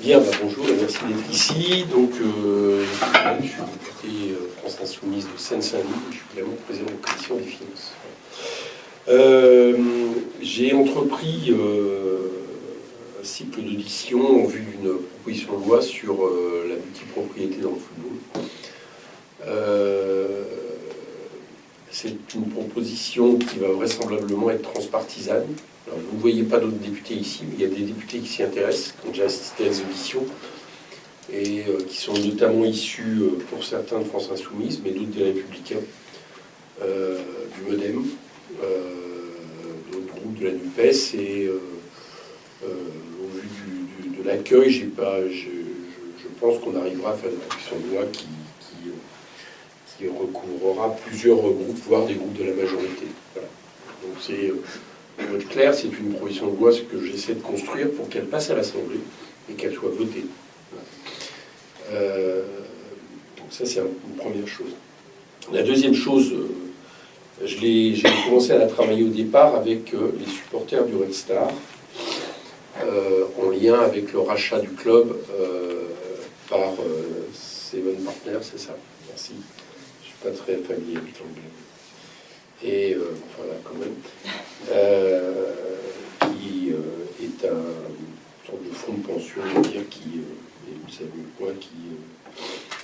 Bien, bonjour et merci d'être ici. Donc, je suis député France Insoumise de Seine-Saint-Denis. Je suis également président de la commission des finances. J'ai entrepris un cycle d'audition en vue d'une proposition de loi sur la multipropriété dans le football. C'est une proposition qui va vraisemblablement être transpartisane. Alors, vous ne voyez pas d'autres députés ici, mais il y a des députés qui s'y intéressent, qui ont déjà assisté à des auditions, et qui sont notamment issus, pour certains, de France Insoumise, mais d'autres des Républicains, du MoDem, d'autres groupes de la NUPES, et au vu de l'accueil, je pense qu'on arrivera à faire une proposition de loi qui recouvrera plusieurs groupes, voire des groupes de la majorité. Voilà. Donc c'est, pour être clair, c'est une proposition de loi que j'essaie de construire pour qu'elle passe à l'Assemblée et qu'elle soit votée. Voilà. Donc ça, c'est une première chose. La deuxième chose, j'ai commencé à la travailler au départ avec les supporters du Red Star, en lien avec le rachat du club par Seven Partners, c'est ça. Merci. Pas très familier avec l'anglais. Et voilà, quand même. Qui est une sorte de fonds de pension, on va dire, qui, et vous savez quoi, qui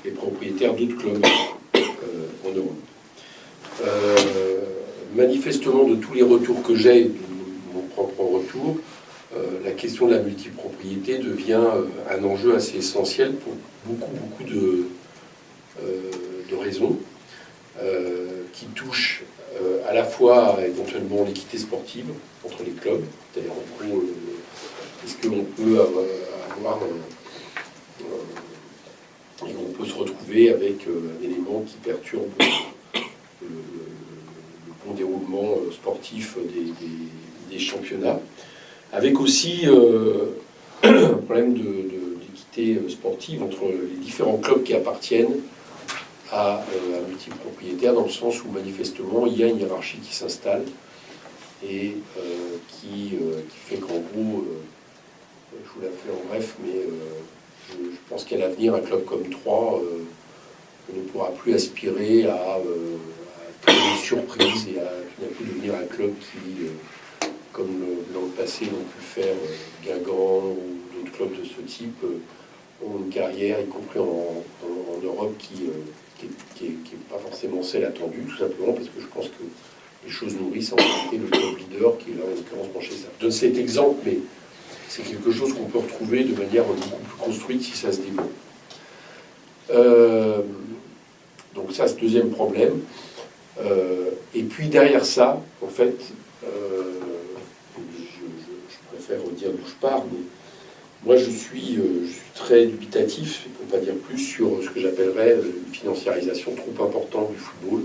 est propriétaire d'autres clubs en Europe. Manifestement, de tous les retours que j'ai, de mon propre retour, la question de la multipropriété devient un enjeu assez essentiel pour beaucoup de raisons. Qui touche à la fois éventuellement l'équité sportive entre les clubs, c'est-à-dire en gros, est-ce qu'on peut avoir et on peut se retrouver avec un élément qui perturbe le bon déroulement sportif des championnats, avec aussi un problème d'équité sportive entre les différents clubs qui appartiennent à un multipropriétaire, dans le sens où manifestement il y a une hiérarchie qui s'installe et qui fait qu'en gros, je vous la fais en bref, mais je pense qu'à l'avenir, un club comme Troyes ne pourra plus aspirer à créer une surprise et à tout d'un coup devenir un club qui, comme dans le passé l'ont pu faire Guingamp ou d'autres clubs de ce type, ont une carrière, y compris en Europe, qui n'est pas forcément celle attendue, tout simplement parce que je pense que les choses nourrissent en réalité le club leader qui est là en l'occurrence Manchester. Je donne cet exemple, mais c'est quelque chose qu'on peut retrouver de manière beaucoup plus construite si ça se développe. Donc ça, c'est le deuxième problème. Et puis derrière ça, en fait, je préfère dire d'où je pars, mais moi, je suis très dubitatif, pour ne pas dire plus, sur ce que j'appellerais une financiarisation trop importante du football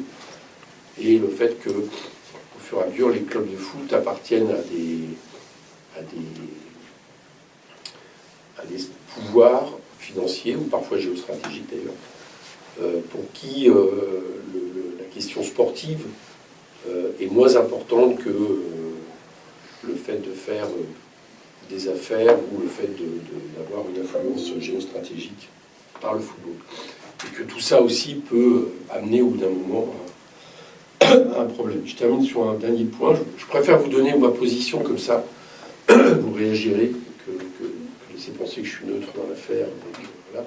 et le fait que, au fur et à mesure, les clubs de foot appartiennent à des pouvoirs financiers ou parfois géostratégiques d'ailleurs, pour qui la question sportive est moins importante que le fait de faire des affaires ou le fait d'avoir une influence géostratégique par le football. Et que tout ça aussi peut amener au bout d'un moment à un problème. Je termine sur un dernier point. Je préfère vous donner ma position comme ça. Vous réagirez, que laisser penser que je suis neutre dans l'affaire. Voilà.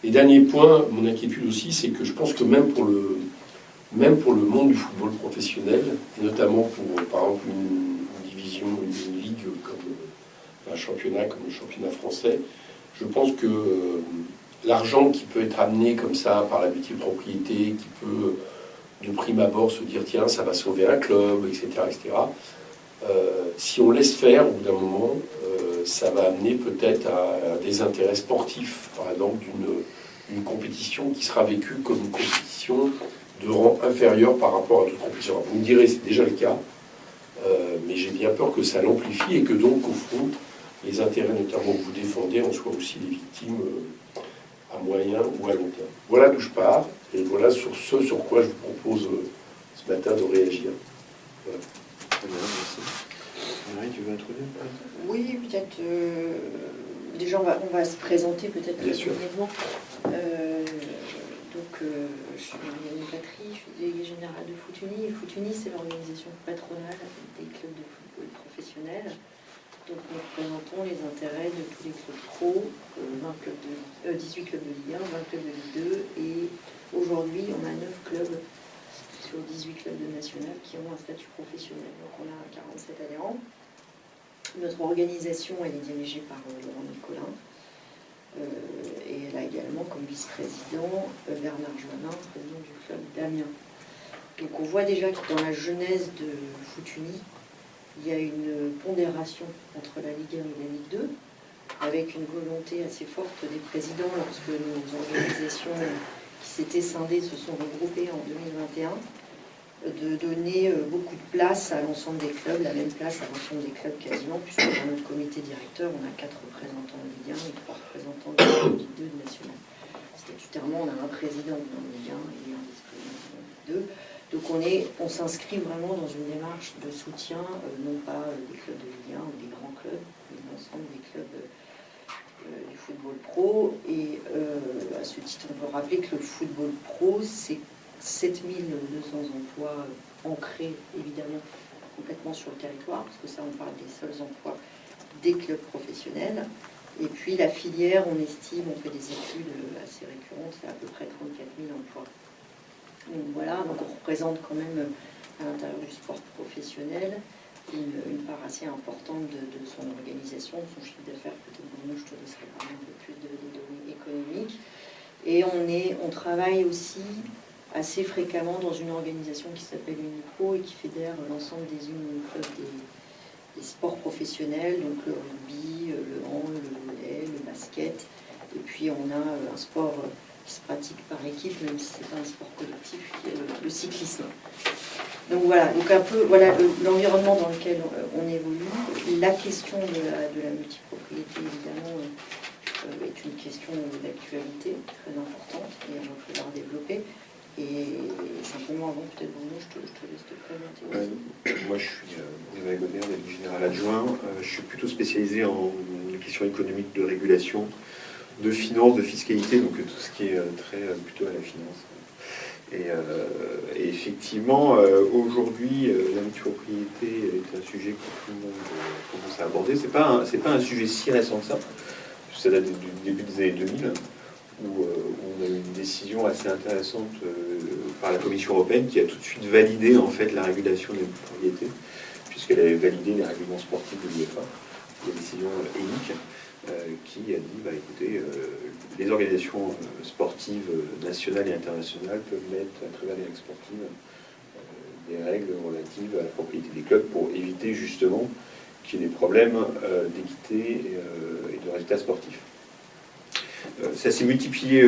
Et dernier point, mon inquiétude aussi, c'est que je pense que même pour le monde du football professionnel, et notamment pour, par exemple, une division, une ligue comme un championnat comme le championnat français, je pense que l'argent qui peut être amené comme ça par la multipropriété, qui peut de prime abord se dire tiens ça va sauver un club, etc., si on laisse faire au bout d'un moment, ça va amener peut-être à des intérêts sportifs, par exemple d'une compétition qui sera vécue comme une compétition de rang inférieur par rapport à toute compétition. Alors, vous me direz c'est déjà le cas, mais j'ai bien peur que ça l'amplifie et que donc au fond les intérêts notamment que vous défendez en soient aussi les victimes à moyen ou à long terme. Voilà d'où je pars, et voilà sur ce sur quoi je vous propose ce matin de réagir. Voilà. Très bien, merci. Marie, tu veux introduire? Oui, peut-être déjà, on va se présenter peut-être brièvement. Je suis Marianne Patry, je suis déléguée générale de Foot-Uni. Foot-Uni, c'est l'organisation patronale des clubs de football professionnels. Donc nous représentons les intérêts de tous les clubs pro, 18 clubs de Ligue 1, 20 clubs de Ligue 2, et aujourd'hui on a 9 clubs sur 18 clubs de national qui ont un statut professionnel. Donc on a 47 adhérents. Notre organisation, elle est dirigée par Laurent Nicolin. Et elle a également comme vice-président Bernard Joannin, président du club d'Amiens. Donc on voit déjà que dans la genèse de Foot-Uni, il y a une pondération entre la Ligue 1 et la Ligue 2, avec une volonté assez forte des présidents lorsque nos organisations qui s'étaient scindées se sont regroupées en 2021, de donner beaucoup de place à l'ensemble des clubs, la même place à l'ensemble des clubs quasiment, puisque dans notre comité directeur, on a 4 représentants de Ligue 1 et 3 représentants de Ligue 2 de national. Statutairement, on a un président de Ligue 1 et un vice-président de Ligue 2. Donc on s'inscrit vraiment dans une démarche de soutien, non pas des clubs de Ligue 1 ou des grands clubs, mais de l'ensemble des clubs du football pro. Et à ce titre, on peut rappeler que le football pro, c'est 7200 emplois ancrés, évidemment, complètement sur le territoire, parce que ça, on parle des seuls emplois des clubs professionnels. Et puis la filière, on estime, on fait des études assez récurrentes, c'est à peu près 34 000 emplois. Donc voilà, donc on représente quand même à l'intérieur du sport professionnel une part assez importante de son organisation, de son chiffre d'affaires. Peut-être Bruno, je te laisserai parler un peu plus des données économiques. Et on travaille aussi assez fréquemment dans une organisation qui s'appelle Unipro et qui fédère l'ensemble des clubs des sports professionnels, donc le rugby, le hand, le volley, le basket. Et puis on a un sport qui se pratique par équipe, même si ce n'est pas un sport collectif, qui est le cyclisme. Donc voilà, donc un peu voilà l'environnement dans lequel on évolue. La question de la multipropriété, évidemment, est une question d'actualité très importante et on va pouvoir développer. Et simplement avant, peut-être Bruno, je te laisse te présenter aussi. Moi, je suis Bruno Godert, délégué général adjoint. Je suis plutôt spécialisé en questions économiques de régulation, de finance, de fiscalité, donc tout ce qui est très plutôt à la finance. Et effectivement, aujourd'hui, la multipropriété est un sujet que tout le monde commence à aborder. C'est pas un sujet si récent que ça. Ça date du début des années 2000, où on a eu une décision assez intéressante par la Commission européenne qui a tout de suite validé en fait la régulation des propriétés, puisqu'elle avait validé les règlements sportifs de l'UEFA, la décision ENIC, qui a dit écoutez, les organisations sportives nationales et internationales peuvent mettre à travers les règles sportives des règles relatives à la propriété des clubs pour éviter justement qu'il y ait des problèmes d'équité et de résultats sportifs. Ça s'est multiplié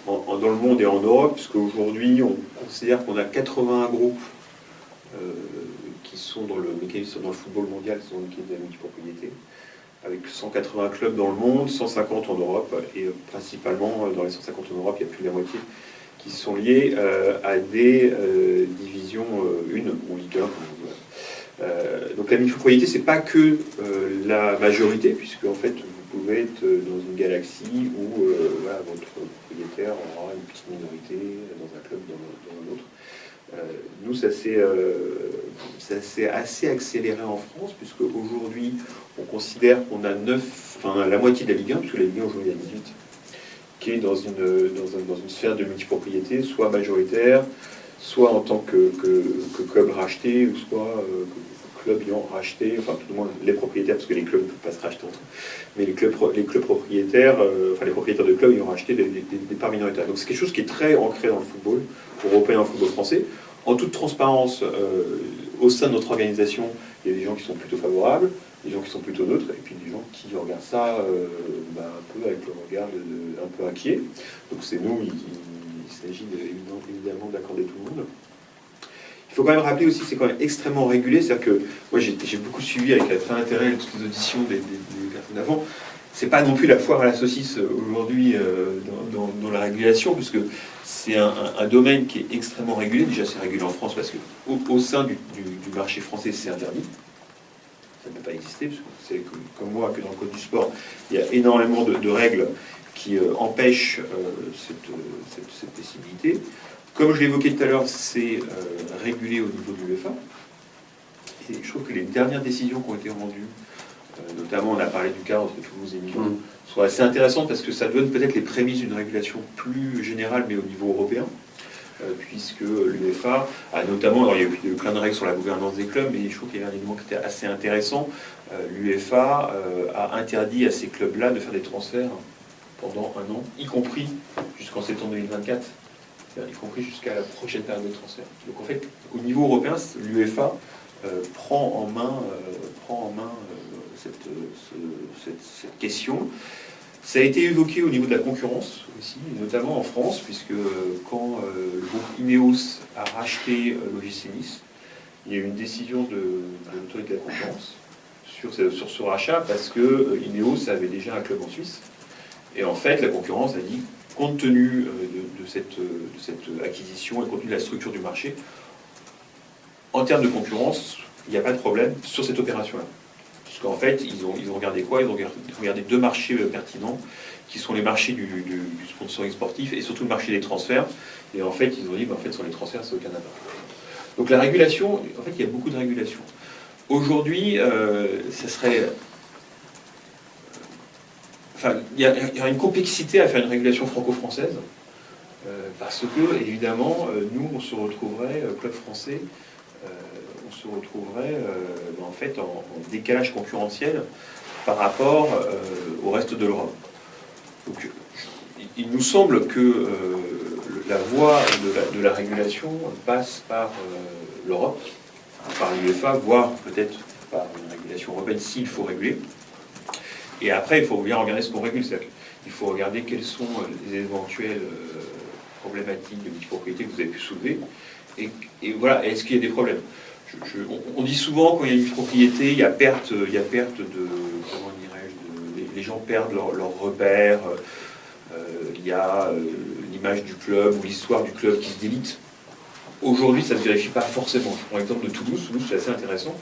dans le monde et en Europe, puisqu'aujourd'hui on considère qu'on a 81 groupes qui sont dans le mécanisme, dans le football mondial, qui sont dans le mécanisme de la multipropriété, avec 180 clubs dans le monde, 150 en Europe, et principalement dans les 150 en Europe, il y a plus de la moitié qui sont liés à des divisions 1 ou Ligue 1. Donc la multipropriété, c'est pas que la majorité, puisque en fait vous pouvez être dans une galaxie où votre propriétaire aura une petite minorité dans un club, dans un autre. Nous, ça s'est assez accéléré en France, puisque aujourd'hui on considère qu'on a la moitié de la Ligue 1, puisque la Ligue 1 aujourd'hui il y a 18, qui est dans une sphère de multipropriété, soit majoritaire, soit en tant que club racheté, ou soit clubs ayant racheté, enfin tout le monde les propriétaires, parce que les clubs ne peuvent pas se racheter entre eux, mais les clubs propriétaires, les propriétaires de clubs ayant racheté des parts minoritaires. Donc c'est quelque chose qui est très ancré dans le football européen, le football français. En toute transparence, au sein de notre organisation, il y a des gens qui sont plutôt favorables, des gens qui sont plutôt neutres, et puis des gens qui regardent ça un peu avec le regard un peu inquiet. Donc c'est nous, il s'agit évidemment d'accorder tout le monde. Il faut quand même rappeler aussi que c'est quand même extrêmement régulé, c'est-à-dire que moi j'ai beaucoup suivi avec un très intérêt toutes les auditions des personnes d'avant. C'est pas non plus la foire à la saucisse aujourd'hui dans la régulation, parce que c'est un domaine qui est extrêmement régulé. Déjà c'est régulé en France parce que au sein du marché français c'est interdit. ça ne peut pas exister, parce que vous savez comme moi que dans le code du sport, il y a énormément de règles qui empêchent cette possibilité. Comme je l'évoquais tout à l'heure, c'est régulé au niveau de l'UEFA. Et je trouve que les dernières décisions qui ont été rendues, notamment on a parlé du cas entre Toulouse et Milan, sont assez intéressantes parce que ça donne peut-être les prémices d'une régulation plus générale, mais au niveau européen. Puisque l'UEFA a notamment, alors il y a eu plein de règles sur la gouvernance des clubs, mais je trouve qu'il y a un élément qui était assez intéressant. L'UEFA a interdit à ces clubs-là de faire des transferts pendant un an, y compris jusqu'en septembre 2024, c'est-à-dire y compris jusqu'à la prochaine période de transfert. Donc en fait, au niveau européen, l'UEFA prend en main cette question. Ça a été évoqué au niveau de la concurrence aussi, notamment en France, puisque quand le groupe Ineos a racheté l'OGC Nice, il y a eu une décision de l'autorité de la concurrence sur ce rachat, parce que Ineos avait déjà un club en Suisse. Et en fait, la concurrence a dit, compte tenu de cette acquisition et compte tenu de la structure du marché, en termes de concurrence, il n'y a pas de problème sur cette opération-là. Parce qu'en fait, ils ont regardé quoi? Ils ont regardé deux marchés pertinents, qui sont les marchés du sponsoring sportif et surtout le marché des transferts. Et en fait, ils ont dit, en fait, sur les transferts, c'est aucun impact. Donc la régulation, en fait, il y a beaucoup de régulation. Aujourd'hui, ça serait... Enfin, il y a une complexité à faire une régulation franco-française, parce que, évidemment, nous, on se retrouverait, club français, on se retrouverait en fait en décalage concurrentiel par rapport au reste de l'Europe. Donc, il nous semble que la voie de la régulation passe par l'Europe, par l'UEFA, voire peut-être par une régulation européenne s'il faut réguler. Et après, il faut bien regarder ce qu'on régule. Il faut regarder quelles sont les éventuelles problématiques de multipropriété que vous avez pu soulever. Et voilà, est-ce qu'il y a des problèmes? On dit souvent quand il y a une propriété, il y a perte de, comment dirais-je, les gens perdent leurs repères, il y a l'image du club ou l'histoire du club qui se délite. Aujourd'hui, ça ne se vérifie pas forcément. Je prends l'exemple de Toulouse. Toulouse, c'est assez intéressant.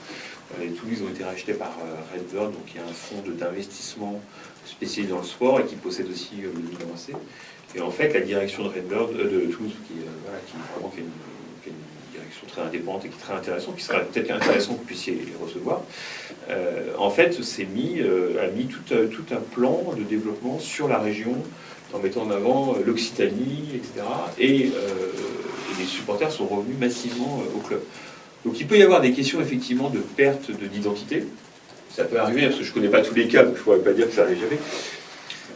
Les Toulouse ont été rachetés par Redbird, donc il y a un fonds d'investissement spécialisé dans le sport et qui possède aussi le Milan AC. Et en fait, la direction de Redbird, de Toulouse, qui est une direction très indépendante et qui est très intéressante, qui serait peut-être intéressant que vous puissiez les recevoir, en fait, a mis tout un plan de développement sur la région, en mettant en avant l'Occitanie, etc. Et les supporters sont revenus massivement au club. Donc il peut y avoir des questions effectivement de perte d'identité. Ça peut arriver, parce que je ne connais pas tous les cas, donc je ne pourrais pas dire que ça n'arrive jamais.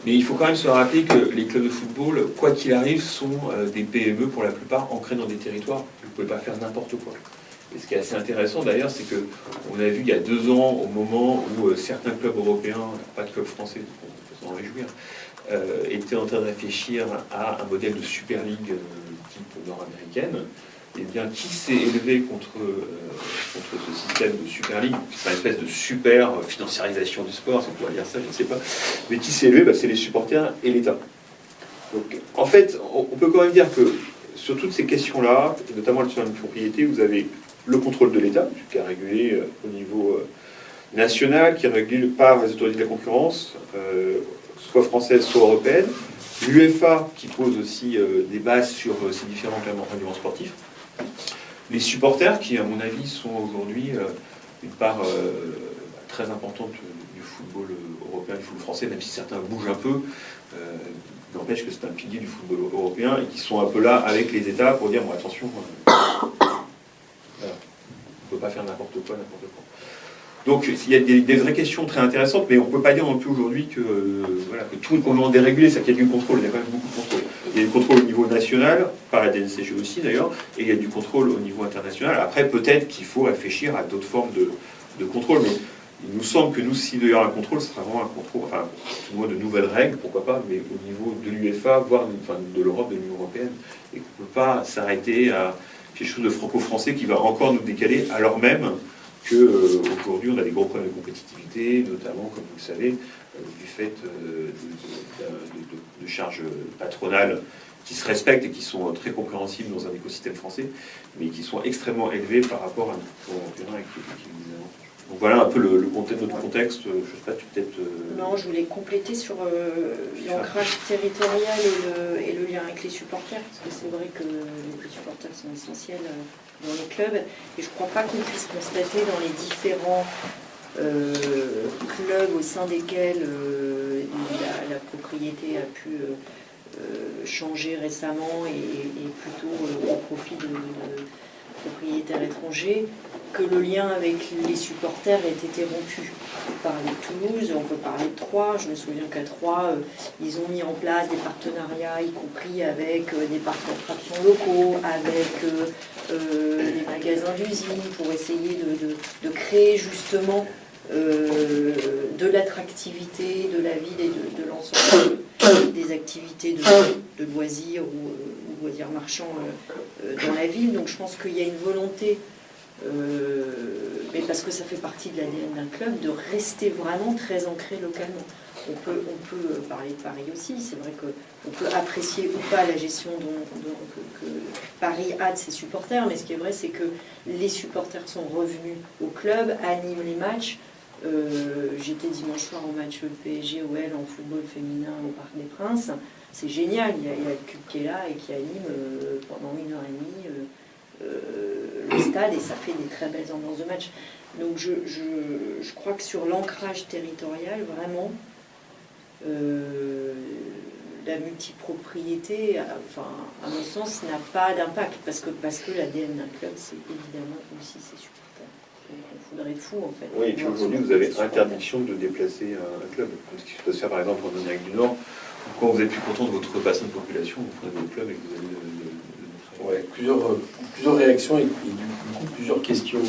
Mais il faut quand même se rappeler que les clubs de football, quoi qu'il arrive, sont des PME pour la plupart ancrés dans des territoires. Vous ne pouvez pas faire n'importe quoi. Et ce qui est assez intéressant d'ailleurs, c'est qu'on a vu il y a 2 ans, au moment où certains clubs européens, pas de clubs français, donc on peut s'en réjouir, étaient en train de réfléchir à un modèle de Super League type nord-américaine. Et bien, qui s'est élevé contre ce système de Super League? C'est une espèce de super financiarisation du sport, si on pourrait dire ça, je ne sais pas. Mais qui s'est élevé? C'est les supporters et l'État. Donc, en fait, on peut quand même dire que sur toutes ces questions-là, et notamment sur la propriété, vous avez le contrôle de l'État, qui est régulé au niveau national, qui est régulé par les autorités de la concurrence, soit françaises, soit européennes. L'UEFA, qui pose aussi des bases sur ces différents règlements sportifs. Les supporters, qui, à mon avis, sont aujourd'hui une part très importante du football européen, du football français, même si certains bougent un peu, n'empêche que c'est un pilier du football européen et qui sont un peu là avec les États pour dire bon, attention, voilà, on ne peut pas faire n'importe quoi. Donc il y a des vraies questions très intéressantes, mais on ne peut pas dire non plus aujourd'hui que tout est complètement dérégulé, c'est qu'il y a du contrôle, il y a quand même beaucoup de contrôle. Il y a du contrôle au niveau national, par la DNCG aussi d'ailleurs, et il y a du contrôle au niveau international. Après, peut-être qu'il faut réfléchir à d'autres formes de contrôle, mais il nous semble que nous, s'il doit y avoir un contrôle, ce sera vraiment un contrôle, enfin, tout le moins de nouvelles règles, pourquoi pas, mais au niveau de l'UEFA, voire de l'Europe, de l'Union européenne, et qu'on ne peut pas s'arrêter à quelque chose de franco-français qui va encore nous décaler, alors même qu'aujourd'hui, on a des gros problèmes de compétitivité, notamment, comme vous le savez, du fait de charges patronales qui se respectent et qui sont très compréhensibles dans un écosystème français, mais qui sont extrêmement élevées par rapport à un européen avec qui nous avons. Donc voilà un peu notre contexte. Je ne sais pas, tu peut-être... Non, je voulais compléter sur l'ancrage territorial et le lien avec les supporters, parce que c'est vrai que les supporters sont essentiels dans les clubs, et je ne crois pas qu'on puisse constater dans les différents clubs au sein desquels la propriété a pu changer récemment et plutôt au profit de propriétaires étrangers, que le lien avec les supporters ait été rompu. On peut parler de Toulouse, on peut parler de Troyes. Je me souviens qu'à Troyes, ils ont mis en place des partenariats, y compris avec des parcs d'attractions locaux, avec les magasins d'usines, pour essayer de créer justement de l'attractivité de la ville et de l'ensemble des activités de loisirs ou loisirs marchands dans la ville. Donc je pense qu'il y a une volonté, mais parce que ça fait partie de l'ADN d'un club, de rester vraiment très ancré localement. On peut parler de Paris aussi, c'est vrai qu'on peut apprécier ou pas la gestion que Paris a de ses supporters, mais ce qui est vrai, c'est que les supporters sont revenus au club, animent les matchs. J'étais dimanche soir au match PSG-OL en football féminin au Parc des Princes. C'est génial, il y a le CUB qui est là et qui anime pendant 1h30 le stade, et ça fait des très belles ambiances de match. Donc je crois que sur l'ancrage territorial, vraiment, la multipropriété, enfin, à mon sens, n'a pas d'impact, parce que l'ADN d'un club, c'est évidemment aussi ses supporters. On foudrait fou, en fait. Oui, et puis aujourd'hui, vous avez interdiction de déplacer un club, comme ce qui se passe faire par exemple en Amérique du Nord, où quand vous êtes plus content de votre bassin de population, vous prenez votre club et vous allez Ouais, plusieurs réactions et du coup plusieurs questions.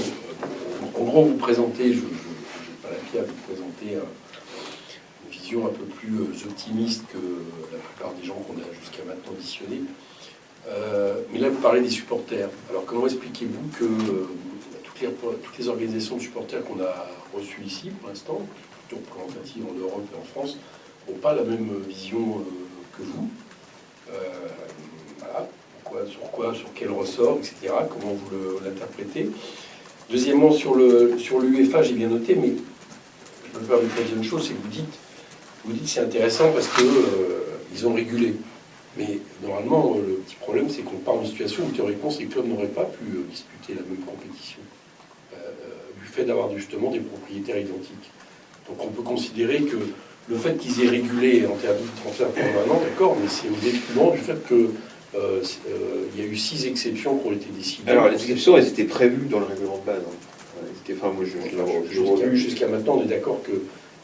En gros, vous présentez, je n'ai pas la pierre à vous présenter une vision un peu plus optimiste que la plupart des gens qu'on a jusqu'à maintenant auditionnés. Mais là, vous parlez des supporters. Alors, comment expliquez-vous que toutes les organisations de supporters qu'on a reçues ici, pour l'instant, plutôt représentatives en Europe et en France, n'ont pas la même vision que vous? Voilà. Sur quel ressort, etc. Comment vous l'interprétez? Deuxièmement, sur l'UEFA, j'ai bien noté, mais je me permets de dire une chose, c'est que vous dites c'est intéressant parce que ils ont régulé. Mais normalement, le petit problème, c'est qu'on parle d'une situation où théoriquement, ces clubs n'auraient pas pu disputer la même compétition, du fait d'avoir justement des propriétaires identiques. Donc on peut considérer que le fait qu'ils aient régulé en termes de transfert pendant un an, d'accord, mais c'est au détriment du fait que il y a eu 6 exceptions qui ont été décidées. Alors les exceptions, elles étaient prévues dans le règlement de base. Moi, jusqu'à maintenant, on est d'accord que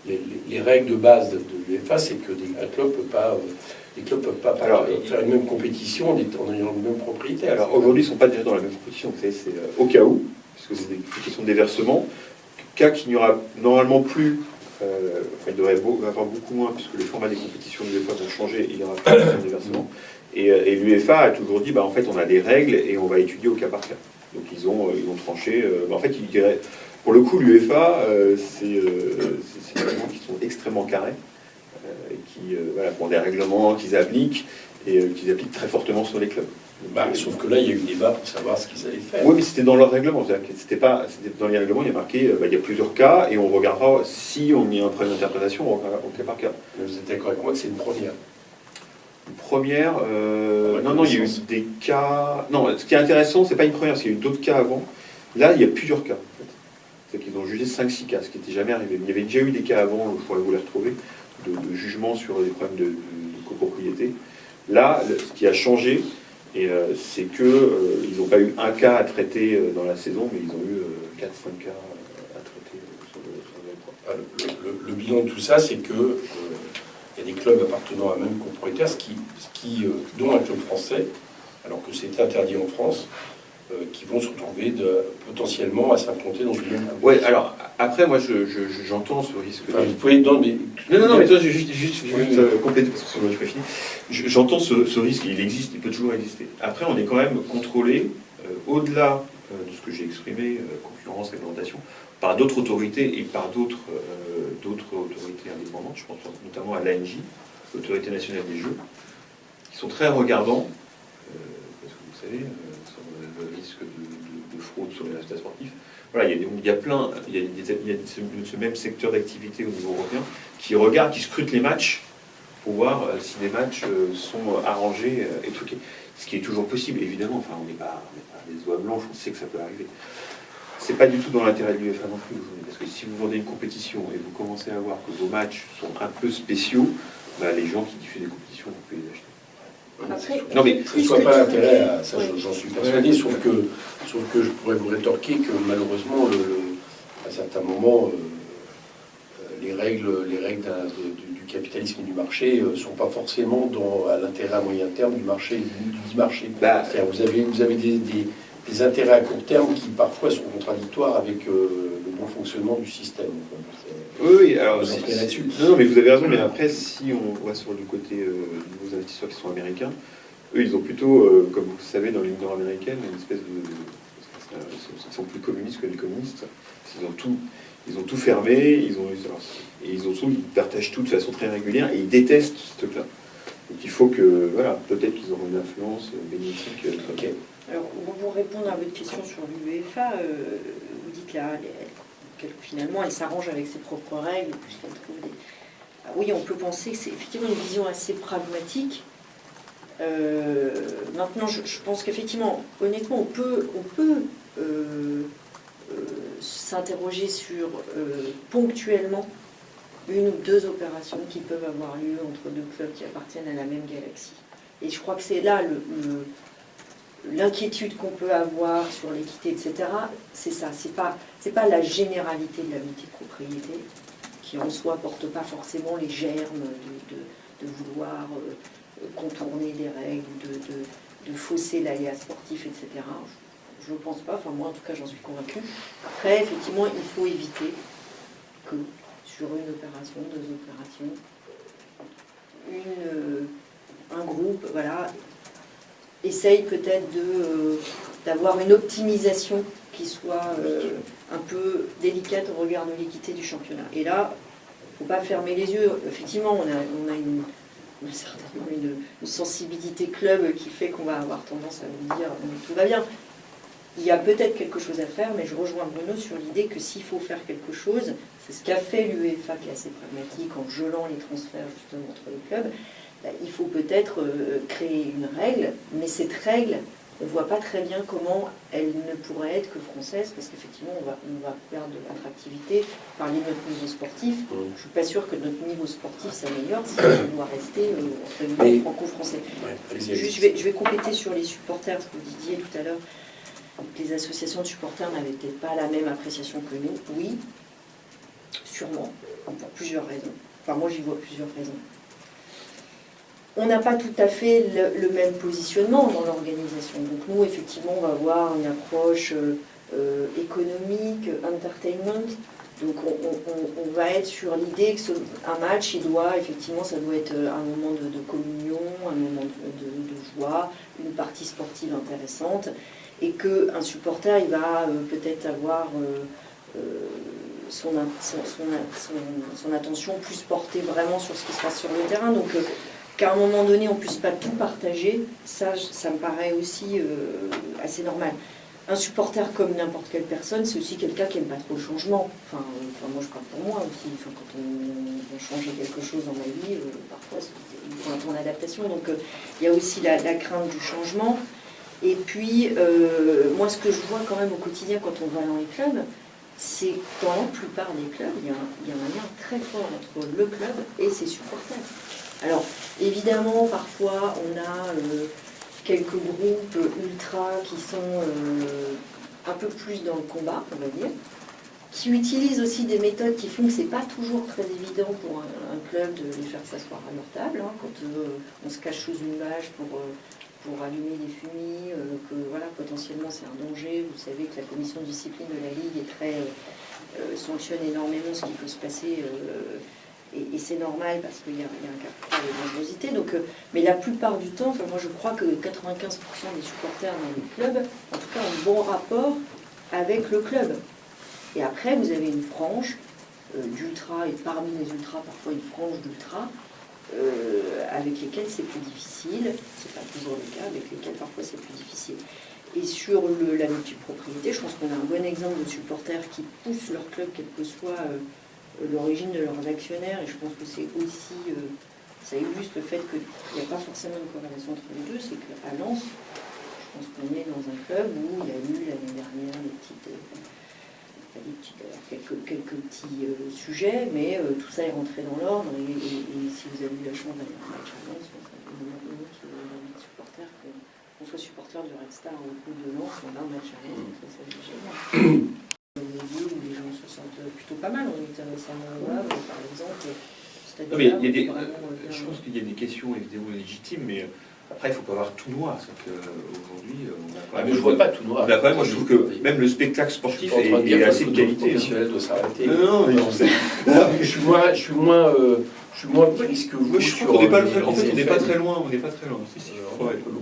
les règles de base de l'UEFA, c'est que les clubs ne peuvent pas faire une même compétition en ayant le même propriétaire. Alors aujourd'hui, ils ne sont pas déjà dans la même compétition. Vous savez, c'est au cas où, puisque c'est des questions de déversement, cas qu'il n'y aura normalement plus. Il devrait y avoir beaucoup moins, puisque les formats des compétitions de l'UEFA vont changer, et il n'y aura pas de déversement. Et l'UEFA a toujours dit, en fait, on a des règles et on va étudier au cas par cas. Donc ils ont tranché. En fait, ils diraient, pour le coup, l'UEFA, c'est des règlements qui sont extrêmement carrés, et qui ont des règlements qu'ils appliquent, et qu'ils appliquent très fortement sur les clubs. Sauf que là, il y a eu débat pour savoir ce qu'ils allaient faire. Oui, mais c'était dans leur règlement. C'était dans les règlements, il y a marqué il y a plusieurs cas, et on regardera si on y a un problème d'interprétation au cas par cas. Mais vous êtes d'accord avec moi que c'est une première? Une première, non, il y a eu des cas. Non, ce qui est intéressant, c'est pas une première, parce qu'il y a eu d'autres cas avant. Là, il y a plusieurs cas. En fait. C'est qu'ils ont jugé 5-6 cas, ce qui n'était jamais arrivé. Il y avait déjà eu des cas avant, je pourrais vous les retrouver, de jugement sur des problèmes de copropriété. Là, ce qui a changé, c'est qu'ils n'ont pas eu un cas à traiter dans la saison, mais ils ont eu 4-5 cas à traiter sur le le bilan de tout ça, c'est que il y a des clubs appartenant à un même copropriétaire, dont un club français, alors que c'est interdit en France, qui vont se retrouver potentiellement à s'affronter dans une même compétition. Oui, alors après, moi j'entends ce risque. Enfin, vous pouvez dans mais... Non, mais toi, juste compléter parce que sinon je peux finir. J'entends ce risque, il existe, il peut toujours exister. Après, on est quand même contrôlé, au-delà de ce que j'ai exprimé, concurrence, réglementation, par d'autres autorités et par d'autres autorités indépendantes. Je pense notamment à l'ANJ, l'Autorité nationale des jeux, qui sont très regardants, parce que vous savez, sur le risque de autres sur les résultats sportifs. Voilà, il y a ce même secteur d'activité au niveau européen qui regarde, qui scrute les matchs pour voir si les matchs sont arrangés et truqués. Ce qui est toujours possible, évidemment. Enfin, on n'est pas des oies blanches, on sait que ça peut arriver. C'est pas du tout dans l'intérêt de l'UEFA non plus aujourd'hui, parce que si vous vendez une compétition et vous commencez à voir que vos matchs sont un peu spéciaux, bah, les gens qui diffusent des compétitions vont plus les acheter. Après, Non, mais Ce ne soit pas l'intérêt à ça, Oui. j'en suis persuadé, sauf que je pourrais vous rétorquer que malheureusement, à certains moments, les règles du capitalisme et du marché ne sont pas forcément à l'intérêt à moyen terme du marché, du dit marché. Bah, C'est-à-dire vous avez des intérêts à court terme qui parfois sont contradictoires avec le bon fonctionnement du système. oui, alors Vous entrez là-dessus. non, mais vous avez raison, mais après, si on voit sur du côté de nos investisseurs qui sont américains, eux, ils ont plutôt, comme vous le savez, dans l'Union nord-américaine, une espèce de... Ils sont plus communistes que les communistes. Ils ont tout fermé, ils partagent tout de façon très régulière et ils détestent ce truc-là. Donc il faut que, voilà, peut-être qu'ils auront une influence bénéfique. Ok. Alors, pour répondre à votre question sur l'UEFA, vous dites là, finalement, elle s'arrange avec ses propres règles, puisqu'elle trouve des... Ah oui, on peut penser que c'est effectivement une vision assez pragmatique. Maintenant, je pense qu'effectivement, honnêtement, on peut s'interroger sur ponctuellement une ou deux opérations qui peuvent avoir lieu entre deux clubs qui appartiennent à la même galaxie. Et je crois que c'est là l'inquiétude qu'on peut avoir sur l'équité, etc. C'est ça, c'est pas la généralité de la multipropriété qui en soi porte pas forcément les germes de vouloir contourner des règles, de fausser l'aléa sportif, etc. Je ne pense pas, enfin moi en tout cas j'en suis convaincue. Après, effectivement, il faut éviter que sur une opération, deux opérations, un groupe, voilà, essaye peut-être d'avoir une optimisation qui soit un peu délicate au regard de l'équité du championnat. Et là, il ne faut pas fermer les yeux. Effectivement, on a certainement une sensibilité club qui fait qu'on va avoir tendance à vous dire tout va bien. Il y a peut-être quelque chose à faire, mais je rejoins Bruno sur l'idée que s'il faut faire quelque chose, c'est ce qu'a fait l'UEFA qui est assez pragmatique en gelant les transferts justement entre les clubs. Il faut peut-être créer une règle, mais cette règle, on ne voit pas très bien comment elle ne pourrait être que française, parce qu'effectivement, on va perdre de l'attractivité, parler de notre niveau sportif. Je ne suis pas sûre que notre niveau sportif s'améliore si on doit rester entre guillemets franco-français. Je vais compléter sur les supporters, ce que vous disiez tout à l'heure. Les associations de supporters n'avaient peut-être pas la même appréciation que nous. Oui, sûrement, pour plusieurs raisons. Enfin, moi, j'y vois plusieurs raisons. On n'a pas tout à fait le même positionnement dans l'organisation. Donc nous, effectivement, on va avoir une approche économique, entertainment. Donc on va être sur l'idée qu'un match, ça doit être un moment de communion, un moment de joie, une partie sportive intéressante, et qu'un supporter, il va peut-être avoir son attention plus portée vraiment sur ce qui se passe sur le terrain. Donc qu'à un moment donné, on ne puisse pas tout partager, ça me paraît aussi assez normal. Un supporter, comme n'importe quelle personne, c'est aussi quelqu'un qui n'aime pas trop le changement. Enfin, moi, je parle pour moi aussi. Enfin, quand on va changer quelque chose dans ma vie, parfois, il faut un temps d'adaptation. Donc, il y a aussi la crainte du changement. Et puis, moi, ce que je vois quand même au quotidien quand on va dans les clubs, c'est que dans la plupart des clubs, il y a un lien très fort entre le club et ses supporters. Alors, évidemment, parfois, on a quelques groupes ultra qui sont un peu plus dans le combat, on va dire, qui utilisent aussi des méthodes qui font que c'est pas toujours très évident pour un club de les faire s'asseoir à leur table, hein, quand on se cache sous une bâche pour allumer des fumis, que voilà, potentiellement c'est un danger. Vous savez que la commission de discipline de la Ligue est très sanctionne énormément ce qui peut se passer. Et c'est normal parce qu'il y a un capital de dangerosité. Donc, mais la plupart du temps, moi je crois que 95% des supporters dans les clubs, en tout cas, ont un bon rapport avec le club. Et après, vous avez une frange d'ultra, et parmi les ultras, parfois une frange d'ultra, avec lesquels c'est plus difficile. C'est pas toujours le cas, avec lesquels parfois c'est plus difficile. Et sur la multipropriété, je pense qu'on a un bon exemple de supporters qui poussent leur club, quelle que soit l'origine de leurs actionnaires. Et je pense que c'est aussi, ça illustre le fait qu'il n'y a pas forcément une corrélation entre les deux. C'est qu'à Lens, je pense qu'on est dans un club où il y a eu l'année dernière quelques petits sujets, mais tout ça est rentré dans l'ordre. Et si vous avez eu la chance d'aller à un match à Lens, c'est une supporter qu'on soit supporter du Red Star ou de Lens, on a un match à Lens, ça c'est génial. Des lieux où les gens se sentent plutôt pas mal. On était récemment au Havre, par exemple. Non, mais je pense qu'il y a des questions évidemment légitimes, mais après il ne faut pas avoir tout noir. Aujourd'hui, mais je vois pas tout noir. Moi je trouve que même le spectacle sportif est assez de qualité. Professionnel de s'arrêter. Non, je suis moins prise que vous. Moi, je trouve qu'on n'est pas, en fait, on n'est pas très loin.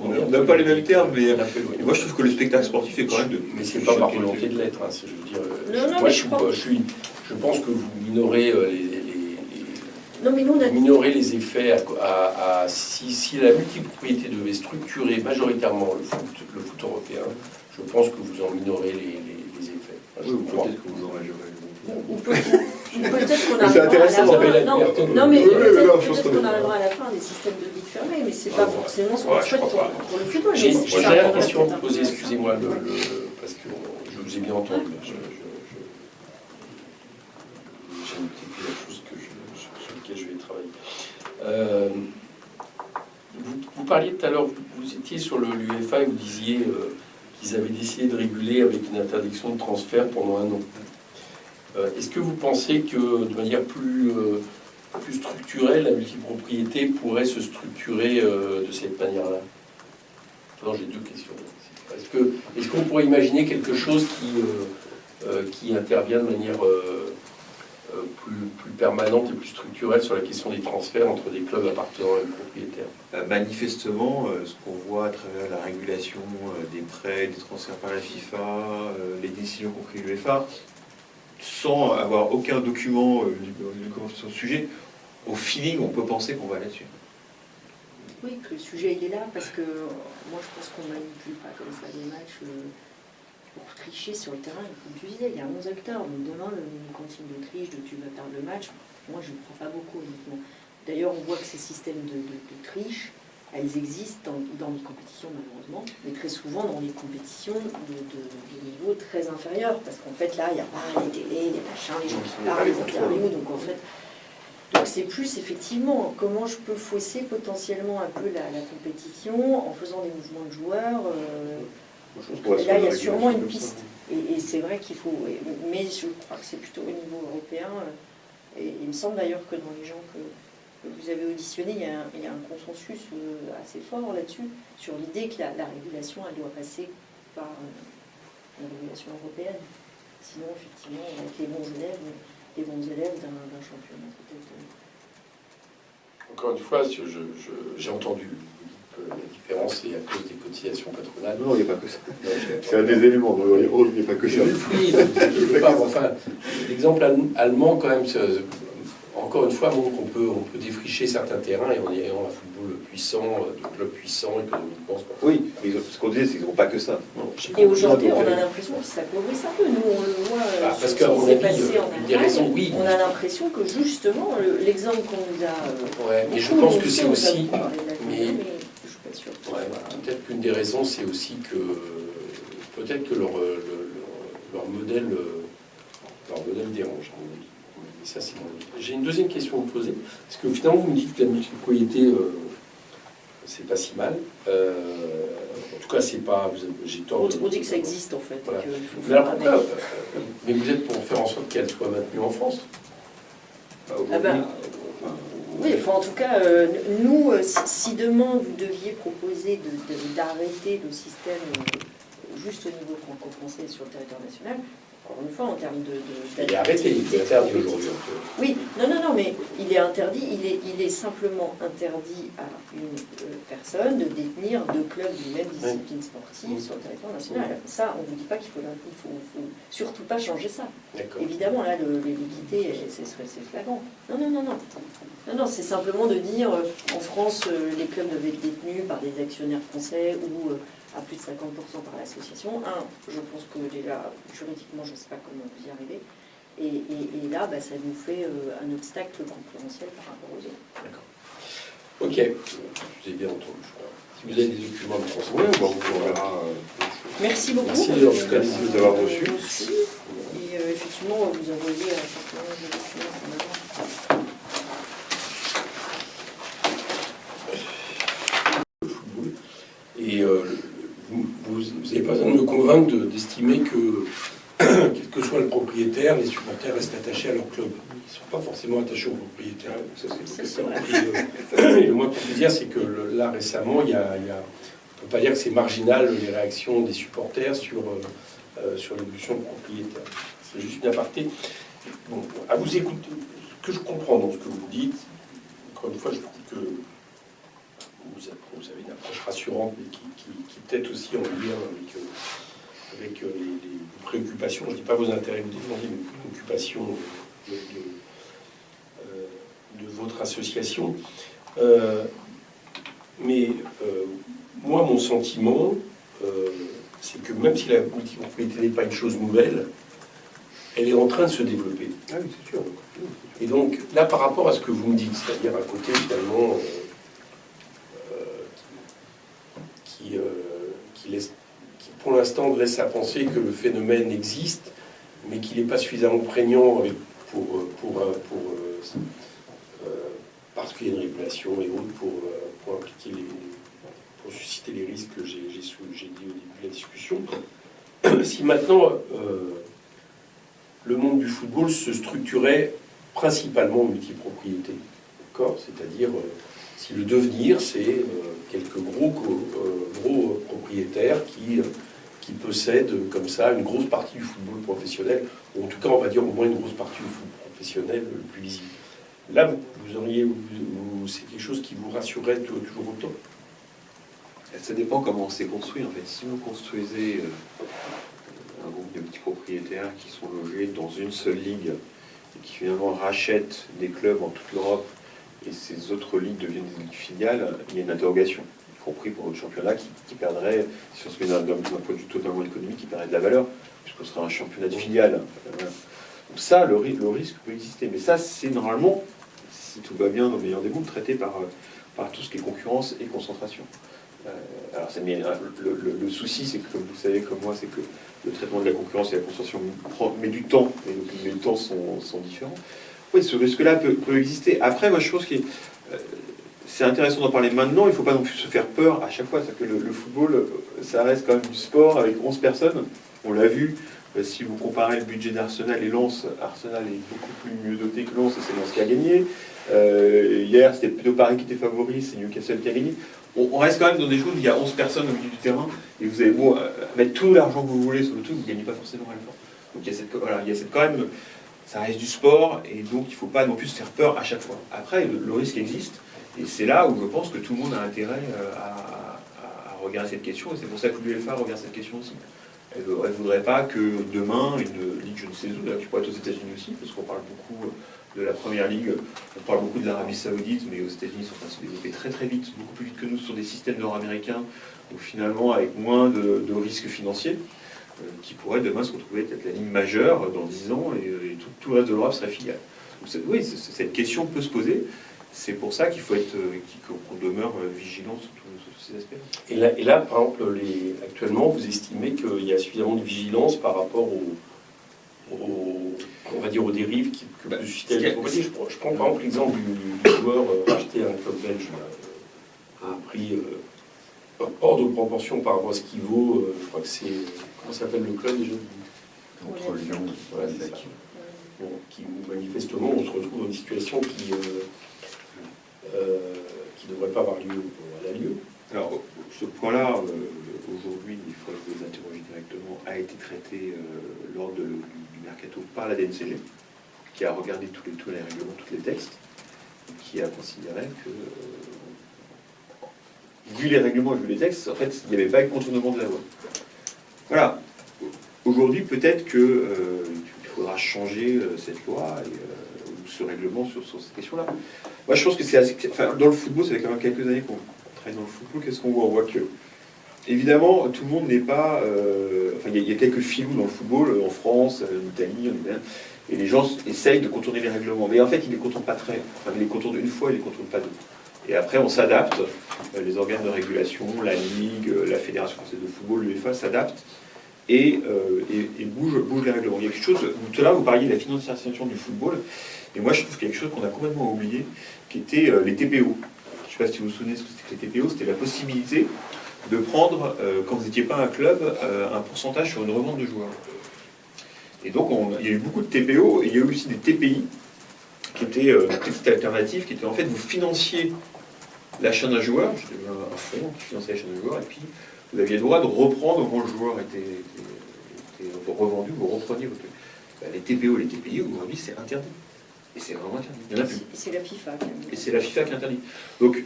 On n'a pas les mêmes termes, mais moi je trouve que le spectacle sportif est quand même de. Mais c'est pas par volonté de l'être. Je veux dire. Moi, je pense que vous minorez les effets si la multipropriété devait structurer majoritairement le foot européen, je pense que vous en minorez les effets. Peut-être que vous en majorez. Peut-être qu'on arrivera à la fin. Non, mais peut-être qu'on arrivera à la fin des systèmes de ligue fermés, mais c'est pas forcément ce qu'on souhaite pour le football. J'ai une dernière question à vous poser, excusez-moi, parce que je vous ai bien entendu. J'ai multiplié la chose sur laquelle je vais travailler. Vous parliez tout à l'heure, vous étiez sur l'UEFA et vous disiez qu'ils avaient décidé de réguler avec une interdiction de transfert pendant 1 an. Est-ce que vous pensez que de manière plus structurelle, la multipropriété pourrait se structurer de cette manière-là? Alors j'ai 2 questions. Est-ce qu'on pourrait imaginer quelque chose qui intervient de manière plus permanente et plus structurelle sur la question des transferts entre des clubs appartenant à un propriétaire? Manifestement, ce qu'on voit à travers la régulation des prêts, des transferts par la FIFA, les décisions qu'ont pris l'UEFA, sans avoir aucun document sur le sujet, au feeling, on peut penser qu'on va là-dessus. Oui, que le sujet il est là, parce que moi je pense qu'on ne manipule pas comme ça les matchs pour tricher sur le terrain. Comme tu disais, il y a 11 acteurs, donc demain, une consigne de triche, de tu vas perdre le match, moi je ne crois pas beaucoup honnêtement. D'ailleurs, on voit que ces systèmes de triche, elles existent dans les compétitions malheureusement, mais très souvent dans les compétitions de niveau très inférieur, parce qu'en fait là, il n'y a pas les télés, les machins, les gens qui parlent, les interviews, donc en fait, c'est plus effectivement comment je peux fausser potentiellement un peu la compétition en faisant des mouvements de joueurs. Et là, il y a sûrement une piste, et c'est vrai qu'il faut, mais je crois que c'est plutôt au niveau européen, et il me semble d'ailleurs que dans les gens que vous avez auditionné, il y a un consensus assez fort là-dessus, sur l'idée que la régulation, elle doit passer par une régulation européenne. Sinon, effectivement, avec les bons élèves d'un championnat, peut-être. Encore une fois, j'ai entendu que la différence est à cause des cotisations patronales. Non, il n'y a pas que ça. C'est un des éléments. Il n'y a pas que ça. Enfin, l'exemple allemand, quand même, encore une fois, montre qu'on peut défricher certains terrains et en ayant un football puissant, de clubs puissants, économiquement sportifs. Oui, mais ce qu'on disait, c'est qu'ils n'ont pas que ça. Non. Et aujourd'hui, on a l'impression qu'ils s'appauvrissent un peu. Nous, on le voit parce sur ce qui s'est passé en une des raisons, oui. On a l'impression que justement, l'exemple qu'on nous a... ouais, mais je pense que c'est aussi... Mais je suis pas sûre. Ouais, peut-être qu'une des raisons, c'est aussi que... Peut-être que leur modèle dérange, à mon avis. Ça, j'ai une deuxième question à vous poser, parce que finalement vous me dites que la multipropriété c'est pas si mal. En tout cas, c'est pas. J'ai tort. On dit que ça existe en fait. Voilà. Mais alors pourquoi mais vous êtes pour faire en sorte qu'elle soit maintenue en France? Oui, enfin, en tout cas, nous, si demain vous deviez proposer d'arrêter le système juste au niveau franco-français sur le territoire national. Encore une fois, en termes il est arrêté, il est interdit aujourd'hui. Oui, non, mais il est interdit, il est simplement interdit à une personne de détenir 2 clubs d'une même discipline sportive sur le territoire national. Ça, on ne vous dit pas qu'il faut surtout pas changer ça. Évidemment, là, l'équité, c'est flagrant. Non, c'est simplement de dire, en France, les clubs doivent être détenus par des actionnaires français ou à plus de 50% par l'association. Je pense que déjà, juridiquement, je ne sais pas comment vous y arrivez. Et là, ça nous fait un obstacle concurrentiel par rapport aux autres. D'accord. Ok, vous avez bien entendu, je crois. Si vous avez des documents de transmettre, on verra. Merci beaucoup. Merci en tout cas de nous avoir reçus. Et effectivement, vous envoyez un certain nombre de documents. Et vous n'avez pas besoin de me convaincre d'estimer que, quel que soit le propriétaire, les supporters restent attachés à leur club. Ils ne sont pas forcément attachés au propriétaire. Ça, c'est et le moins qu'on peut dire, c'est que là, récemment, on ne peut pas dire que c'est marginal les réactions des supporters sur l'évolution de propriétaire. C'est juste une aparté. Bon, à vous écouter, ce que je comprends dans ce que vous dites, encore une fois, je vous dis que vous avez une approche rassurante, mais qui peut-être aussi en lien avec les préoccupations, je ne dis pas vos intérêts que vous défendez, mais les préoccupations de votre association. Mais moi, mon sentiment, c'est que même si la multipropriété n'est pas une chose nouvelle, elle est en train de se développer. Ah oui, c'est sûr. Et donc, là, par rapport à ce que vous me dites, c'est-à-dire à côté, finalement, qui pour l'instant laisse à penser que le phénomène existe, mais qu'il n'est pas suffisamment prégnant parce qu'il y a une régulation et autres pour impliquer pour susciter les risques que j'ai dit au début de la discussion. Si maintenant le monde du football se structurait principalement en multipropriété, d'accord, c'est-à-dire si le devenir, c'est quelques gros propriétaires qui possèdent comme ça une grosse partie du football professionnel, ou en tout cas, on va dire au moins une grosse partie du football professionnel le plus visible. Là, c'est quelque chose qui vous rassurerait toujours autant? Ça dépend comment c'est construit, en fait. Si vous construisez un groupe de petits propriétaires qui sont logés dans une seule ligue et qui finalement rachètent des clubs en toute l'Europe, et ces autres ligues deviennent des ligues filiales, il y a une interrogation, y compris pour le championnat qui perdrait, si on se met d'un point de vue totalement économique, qui perdrait de la valeur, puisqu'on serait un championnat de filiales. Voilà. Donc ça, le risque peut exister. Mais ça, c'est normalement, si tout va bien dans le meilleur des mondes, traité par tout ce qui est concurrence et concentration. Alors le souci, c'est que, comme vous savez, comme moi, c'est que le traitement de la concurrence et la concentration met du temps, et donc les temps sont différents. Oui, ce risque-là peut exister. Après, moi, je pense que c'est intéressant d'en parler maintenant. Il ne faut pas non plus se faire peur à chaque fois. C'est-à-dire que le football, ça reste quand même du sport avec 11 personnes. On l'a vu, si vous comparez le budget d'Arsenal et Lens, Arsenal est beaucoup plus mieux doté que Lens, et c'est Lens qui a gagné. Hier, c'était plutôt Paris qui était favori, c'est Newcastle qui a gagné. On reste quand même dans des choses où il y a 11 personnes au milieu du terrain, et vous avez beau mettre tout l'argent que vous voulez sur le truc, vous ne gagnez pas forcément à la fin. Donc il y a cette quand même... Ça reste du sport, et donc il ne faut pas non plus se faire peur à chaque fois. Après, le risque existe, et c'est là où je pense que tout le monde a intérêt à regarder cette question, et c'est pour ça que l'UEFA regarde cette question aussi. Elle ne voudrait pas que demain, une ligue, je ne sais où, qui pourrait être aux États-Unis aussi, parce qu'on parle beaucoup de la première ligue, on parle beaucoup de l'Arabie Saoudite, mais aux États-Unis, ils sont en train de se développer très très vite, beaucoup plus vite que nous, sur des systèmes nord-américains, donc finalement avec moins de risques financiers, qui pourrait demain se retrouver peut-être la ligne majeure dans 10 ans, et tout le reste de l'Europe serait filiale. Donc oui, cette question peut se poser. C'est pour ça qu'il faut qu'on demeure vigilant sur tous ces aspects. Et là, par exemple, actuellement, vous estimez qu'il y a suffisamment de vigilance par rapport on va dire aux dérives que peut susciter la compagnie. Je prends par exemple l'exemple du joueur racheté à un club belge à un prix hors de proportion par rapport à ce qu'il vaut. Je crois que c'est... Comment s'appelle le club déjà? Contre Lyon. Voilà, c'est ça. Bon, qui manifestement, on se retrouve dans une situation qui ne devrait pas avoir lieu à la lieu. Alors, ce point-là, aujourd'hui, il faudrait que vous les interrogiez directement, a été traité lors du mercato par la DNCG, qui a regardé tous les règlements, tous les textes, et qui a considéré que, vu les règlements et vu les textes, en fait, il n'y avait pas eu de contournement de la loi. Voilà. Aujourd'hui, peut-être qu'il faudra changer cette loi ou ce règlement sur cette question-là. Moi, je pense que c'est assez... Enfin, dans le football, ça fait quand même quelques années qu'on travaille dans le football. Qu'est-ce qu'on voit? On voit que évidemment, tout le monde n'est pas... enfin, il y a quelques filous dans le football, en France, en Italie, et les gens essayent de contourner les règlements. Mais en fait, ils ne les contournent pas très. Enfin, ils les contournent une fois, ils ne les contournent pas deux. Et après, on s'adapte. Les organes de régulation, la Ligue, la Fédération française de football, l'UEFA s'adaptent et bougent les règlements. Il y a quelque chose... Tout à l'heure, vous parliez de la financiarisation du football. Et moi, je trouve qu'il y a quelque chose qu'on a complètement oublié, qui était les TPO. Je ne sais pas si vous vous souvenez ce que c'était que les TPO. C'était la possibilité de prendre, quand vous n'étiez pas un club, un pourcentage sur une revente de joueurs. Et donc, il y a eu beaucoup de TPO, et il y a eu aussi des TPI, qui étaient des petites alternatives, qui étaient en fait, vous financiez l'achat d'un joueur, c'était un fonds qui finançait l'achat d'un joueur, et puis vous aviez le droit de reprendre quand le joueur était revendu, vous repreniez votre... les TPO, les TPI, aujourd'hui, c'est interdit. Et c'est vraiment interdit. Il y en a plus. Et c'est la FIFA qui interdit. Et c'est la FIFA qui interdit. Donc,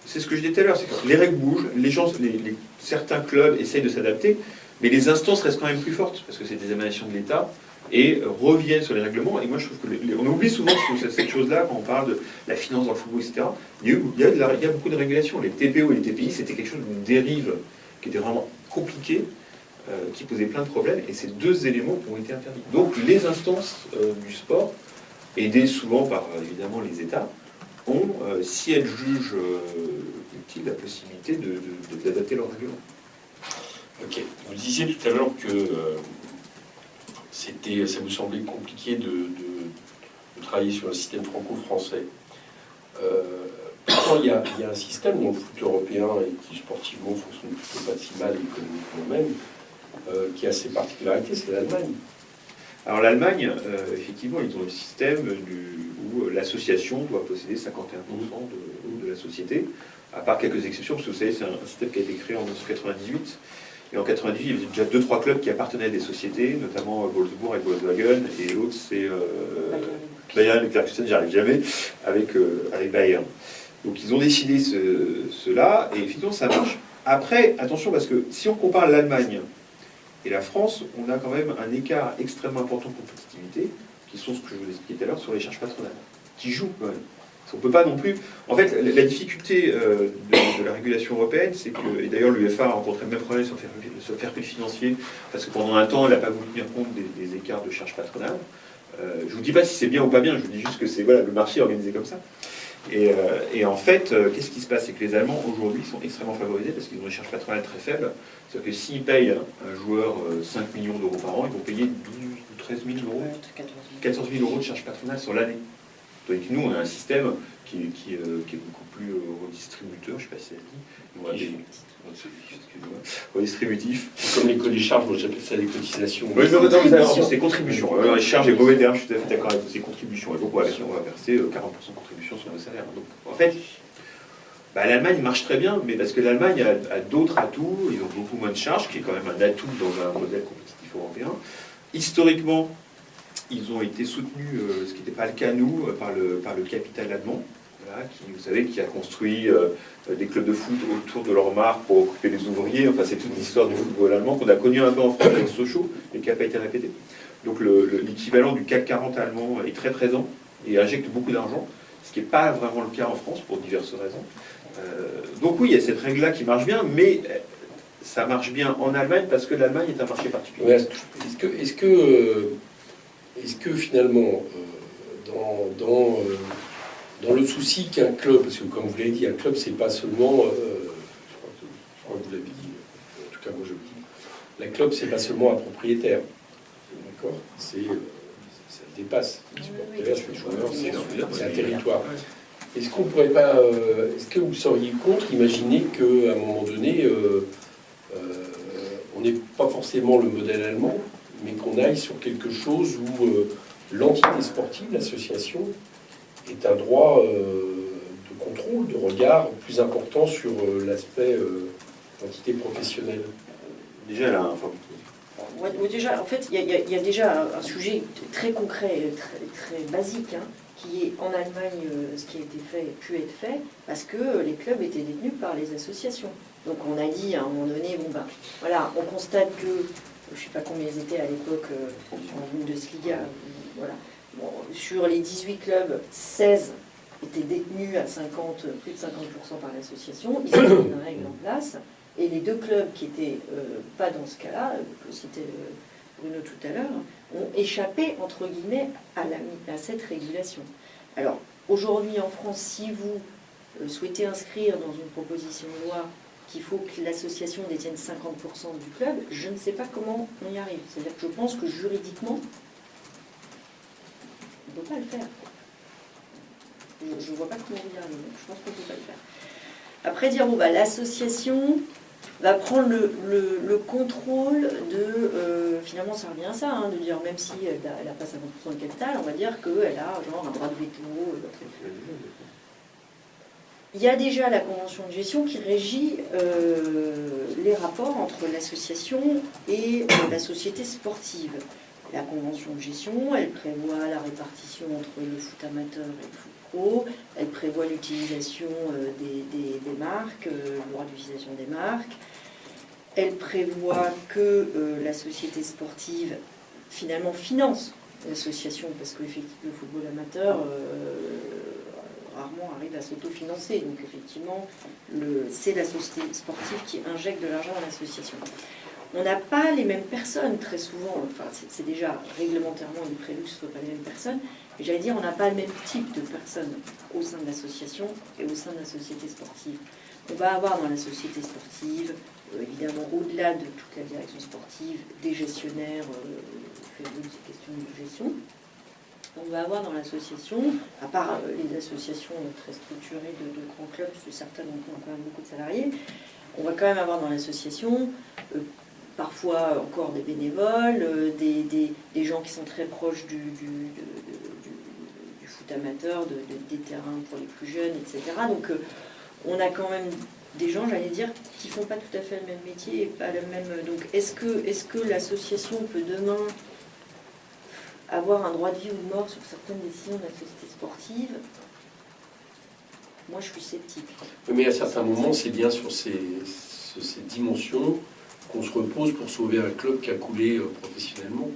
c'est ce que je disais tout à l'heure, c'est que les règles bougent, certains clubs essayent de s'adapter, mais les instances restent quand même plus fortes, parce que c'est des émanations de l'État, et reviennent sur les règlements. Et moi, je trouve qu'on oublie souvent cette chose-là quand on parle de la finance dans le football, etc. Il y a beaucoup de régulations. Les TPO et les TPI, c'était quelque chose d'une dérive qui était vraiment compliquée, qui posait plein de problèmes, et ces deux éléments ont été interdits. Donc, les instances du sport, aidées souvent par, évidemment, les États, ont, si elles jugent utile, la possibilité d'adapter leurs règlements. Ok. Vous disiez tout à l'heure que ça vous semblait compliqué de travailler sur un système franco-français. Pourtant, il y a un système dans le foot européen et qui sportivement fonctionne plutôt pas si mal économiquement même, qui a ses particularités, c'est l'Allemagne. Alors l'Allemagne, effectivement, ils ont le système où l'association doit posséder 51% de la société, à part quelques exceptions, parce que vous savez, c'est un système qui a été créé en 1998. Et en 1998, il y avait déjà 2-3 clubs qui appartenaient à des sociétés, notamment Wolfsburg et Volkswagen, et l'autre c'est Bayern Leverkusen, j'y arrive jamais, avec Bayern. Donc ils ont décidé cela, et effectivement ça marche. Après, attention, parce que si on compare l'Allemagne et la France, on a quand même un écart extrêmement important de compétitivité, qui sont ce que je vous expliquais tout à l'heure sur les charges patronales, qui jouent quand même. On ne peut pas non plus... En fait, la difficulté de la régulation européenne, c'est que... Et d'ailleurs, l'UEFA a rencontré le même problème sur le fair play financier, parce que pendant un temps, elle n'a pas voulu tenir compte des écarts de charges patronales. Je ne vous dis pas si c'est bien ou pas bien, je vous dis juste que c'est le marché organisé comme ça. Et en fait, qu'est-ce qui se passe? C'est que les Allemands, aujourd'hui, sont extrêmement favorisés parce qu'ils ont des charges patronales très faibles. C'est-à-dire que s'ils payent un joueur 5 millions d'euros par an, ils vont payer 12 ou 13 000 euros, 14 000 euros de charges patronales sur l'année. Donc nous, on a un système qui est beaucoup plus redistributeur, je ne sais pas si ça se dit. Redistributif. Comme les charges, moi j'appelle ça des cotisations. Oui, non, c'est contribution. Les charges est mauvais terme, je suis tout à fait d'accord avec vous, c'est contribution. Et donc on va verser 40% de contribution sur nos salaires. Donc en fait, l'Allemagne marche très bien, mais parce que l'Allemagne a d'autres atouts, ils ont beaucoup moins de charges, qui est quand même un atout dans un modèle compétitif européen. Historiquement, ils ont été soutenus, ce qui n'était pas le cas nous, par le capital allemand, qui, vous savez, qui a construit des clubs de foot autour de leur marque pour occuper les ouvriers. Enfin, c'est toute l'histoire du football allemand qu'on a connu un peu en France avec Sochaux, mais qui n'a pas été répété. Donc l'équivalent du CAC 40 allemand est très présent et injecte beaucoup d'argent, ce qui n'est pas vraiment le cas en France pour diverses raisons. Donc oui, il y a cette règle-là qui marche bien, mais ça marche bien en Allemagne parce que l'Allemagne est un marché particulier. Ouais, est-ce que finalement, dans le souci qu'un club, parce que comme vous l'avez dit, un club, c'est pas seulement, je crois que vous l'avez dit, en tout cas moi je le dis, un club, c'est pas seulement un propriétaire, d'accord, ça dépasse les supporters, les joueurs, c'est un territoire. Est-ce qu'on pourrait pas, est-ce que vous seriez contre, imaginer qu'à un moment donné, on n'est pas forcément le modèle allemand, mais qu'on aille sur quelque chose où l'entité sportive, l'association, est un droit de contrôle, de regard plus important sur l'aspect entité professionnelle. Déjà, là, déjà, en fait, il y a déjà un sujet très concret, très basique, qui est en Allemagne, ce qui a été fait, pu être fait, parce que les clubs étaient détenus par les associations. Donc on a dit à un moment donné, voilà, on constate que, je ne sais pas combien ils étaient à l'époque en Bundesliga, voilà. Bon, sur les 18 clubs, 16 étaient détenus à plus de 50% par l'association. Ils ont mis une règle en place. Et les deux clubs qui n'étaient pas dans ce cas-là, que citait Bruno tout à l'heure, ont échappé, entre guillemets, à cette régulation. Alors, aujourd'hui en France, si vous souhaitez inscrire dans une proposition de loi qu'il faut que l'association détienne 50% du club, je ne sais pas comment on y arrive. C'est-à-dire que je pense que juridiquement, on ne peut pas le faire. Je ne vois pas comment on y arrive, donc je pense qu'on ne peut pas le faire. Après, dire, bon, bah, l'association va prendre le contrôle de... finalement, ça revient à ça, hein, de dire, même si elle n'a pas 50% de capital, on va dire qu'elle a genre un droit de veto. Il y a déjà la convention de gestion qui régit les rapports entre l'association et la société sportive. La convention de gestion, elle prévoit la répartition entre le foot amateur et le foot pro, elle prévoit l'utilisation des marques, le droit d'utilisation des marques, elle prévoit que la société sportive finalement finance l'association, parce que le football amateur rarement arrive à s'autofinancer, donc effectivement c'est la société sportive qui injecte de l'argent dans l'association. On n'a pas les mêmes personnes très souvent, enfin c'est déjà réglementairement il est prévu que ce ne soit pas les mêmes personnes, mais j'allais dire on n'a pas le même type de personnes au sein de l'association et au sein de la société sportive. On va avoir dans la société sportive, évidemment au-delà de toute la direction sportive, des gestionnaires, ces questions de gestion. On va avoir dans l'association, à part les associations très structurées de grands clubs, parce que certaines ont quand même beaucoup de salariés, on va quand même avoir dans l'association parfois encore des bénévoles, des gens qui sont très proches du foot amateur, des terrains pour les plus jeunes, etc. Donc on a quand même des gens, j'allais dire, qui ne font pas tout à fait le même métier et pas le même. Donc est-ce que l'association peut demain avoir un droit de vie ou de mort sur certaines décisions de la société sportive? Moi je suis sceptique. Mais à certains moments, c'est bien sur ces dimensions qu'on se repose pour sauver un club qui a coulé professionnellement.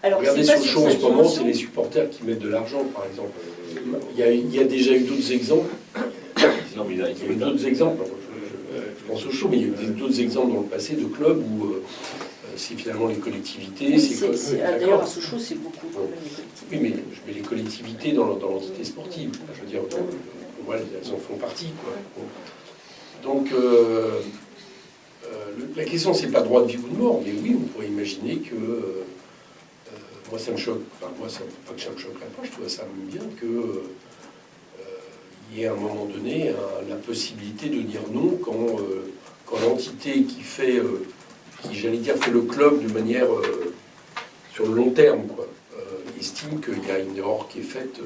Alors, regardez Sochaux en ce moment, c'est les supporters qui mettent de l'argent, par exemple. Il y a déjà eu d'autres exemples. Non, mais il y a eu d'autres exemples. Je pense au Sochaux, mais il y a eu d'autres exemples dans le passé de clubs où c'est finalement les collectivités. Oui, d'ailleurs, à Sochaux, c'est beaucoup quand même les collectivités. Oui, mais je mets les collectivités dans l'entité sportive. Je veux dire, voilà, elles en font partie, quoi. Donc, la question, c'est pas droit de vie ou de mort, mais oui, on pourrait imaginer que moi, ça me choque. Enfin, moi, pas que ça me choquerait pas. Je trouve ça même bien que il y ait à un moment donné la possibilité de dire non quand l'entité qui fait, j'allais dire, fait le club de manière sur le long terme, quoi, estime qu'il y a une erreur qui est faite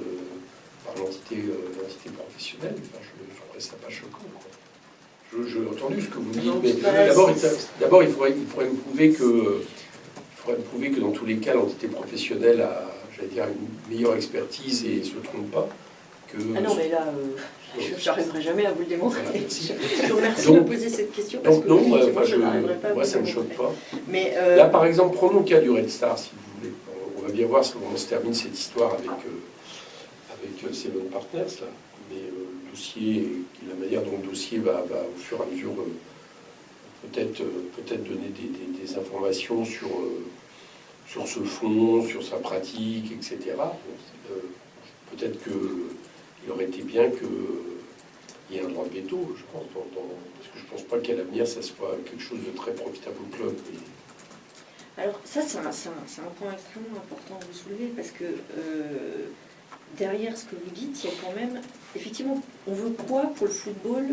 par l'entité professionnelle. Enfin, je trouverais ça pas choquant, quoi. J'ai entendu ce que vous dites, mais d'abord il faudrait me prouver que dans tous les cas l'entité professionnelle a, j'allais dire, une meilleure expertise et ne se trompe pas. Ah non, mais là, je n'arriverai jamais à vous le démontrer. Voilà, Je vous remercie de me poser cette question, parce que je n'arriverai pas à vous moi, ça le ne me choque démontrer. pas. Mais, là, par exemple, prenons le cas du Red Star, si vous voulez. On va bien voir comment se termine cette histoire avec Seven Partners, là. Mais le dossier, la manière dont le dossier va au fur et à mesure peut-être donner des informations sur ce fonds, sur sa pratique, etc. Peut-être qu'il aurait été bien qu'il y ait un droit de veto, je pense, parce que je ne pense pas qu'à l'avenir, ça soit quelque chose de très profitable au club. alors ça, c'est un point extrêmement important à vous soulever, parce que derrière ce que vous dites, il y a quand même... Effectivement, on veut quoi pour le football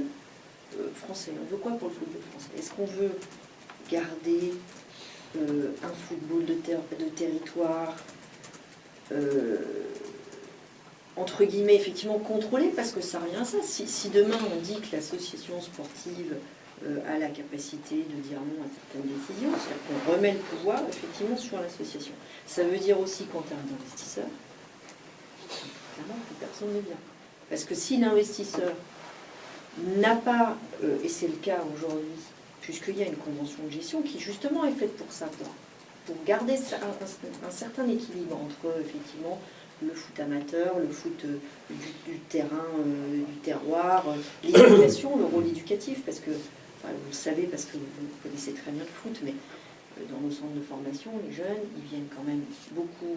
français? On veut quoi pour le football français? Est-ce qu'on veut garder un football de territoire entre guillemets, effectivement contrôlé, parce que ça revient à ça. Si demain on dit que l'association sportive a la capacité de dire non à certaines décisions, c'est-à-dire qu'on remet le pouvoir effectivement sur l'association. Ça veut dire aussi qu'en termes d'investisseurs, clairement, plus personne ne vient. Parce que si l'investisseur n'a pas, et c'est le cas aujourd'hui, puisqu'il y a une convention de gestion qui justement est faite pour ça, pour garder un certain équilibre entre effectivement le foot amateur, le foot du terrain, du terroir, l'éducation, le rôle éducatif, parce que enfin, vous le savez parce que vous connaissez très bien le foot, mais dans nos centres de formation, les jeunes, ils viennent quand même beaucoup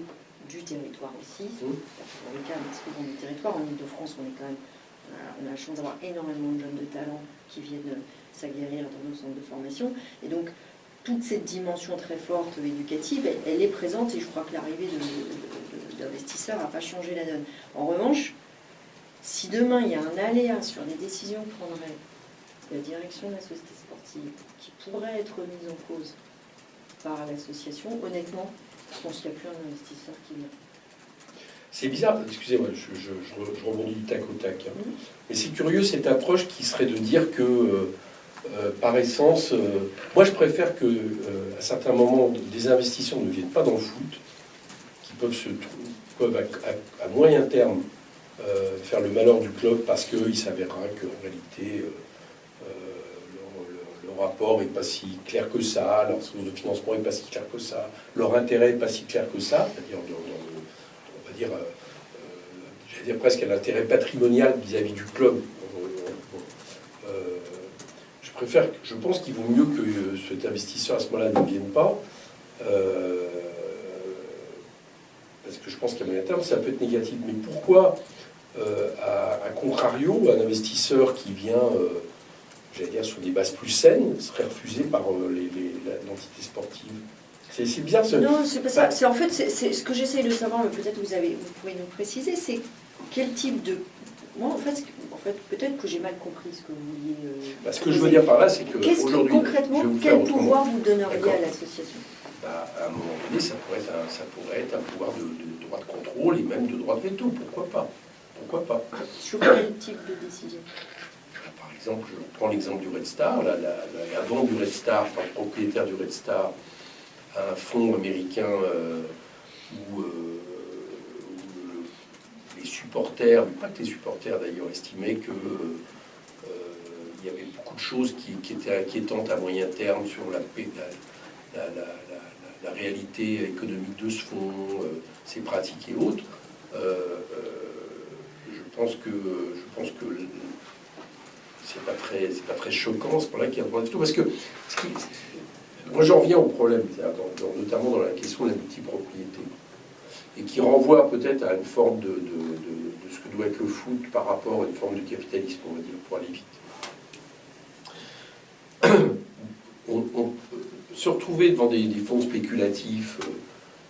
du territoire aussi. C'est pas toujours le cas, mais souvent du territoire. En Ile-de-France, on a la chance d'avoir énormément de jeunes de talent qui viennent s'aguerrir dans nos centres de formation. Et donc, toute cette dimension très forte éducative, elle est présente, et je crois que l'arrivée d'investisseurs n'a pas changé la donne. En revanche, si demain il y a un aléa sur les décisions que prendrait la direction de la société sportive qui pourrait être mise en cause par l'association, honnêtement, je pense qu'il n'y a plus un investisseur qui vient. C'est bizarre, excusez-moi, je rebondis du tac au tac. Hein. Mais c'est curieux cette approche qui serait de dire que, par essence, moi je préfère que, à certains moments, des investisseurs ne viennent pas dans le foot, qui peuvent à moyen terme faire le malheur du club parce qu'il s'avérera qu'en réalité, le rapport n'est pas si clair que ça, leur source de financement n'est pas si clair que ça, leur intérêt n'est pas si clair que ça, c'est-à-dire, on va dire, j'allais dire presque à l'intérêt patrimonial vis-à-vis du club. Je pense qu'il vaut mieux que cet investisseur à ce moment-là ne vienne pas, parce que je pense qu'à moyen terme, ça peut être négatif. Mais pourquoi, à contrario, un investisseur qui vient, j'allais dire, sur des bases plus saines, serait refusé par l'entité sportive? C'est bizarre. Non, c'est pas ça. En fait, c'est ce que j'essaye de savoir, mais peut-être vous pouvez nous préciser, c'est quel type de... Moi, en fait, peut-être que j'ai mal compris ce que vous vouliez... Ce que je veux dire par là, c'est qu'aujourd'hui... Concrètement, quel pouvoir vous donneriez à l'association? À un moment donné, ça pourrait être un pouvoir de droit de contrôle et même de droit de veto. Pourquoi pas? Sur quel type de décision? Par exemple, je prends l'exemple du Red Star. La vente du Red Star par le propriétaire du Red Star à un fonds américain où les supporters, mais pas que les supporters d'ailleurs, estimaient que il y avait beaucoup de choses qui étaient inquiétantes à moyen terme sur la réalité économique de ce fonds, ses pratiques et autres. Je pense que c'est pas très choquant, c'est pour là qu'il y a un droit de tout, parce que moi j'en reviens au problème, notamment dans la question de la multipropriété, et qui renvoie peut-être à une forme de ce que doit être le foot par rapport à une forme de capitalisme, on va dire, pour aller vite. On se retrouver devant des fonds spéculatifs,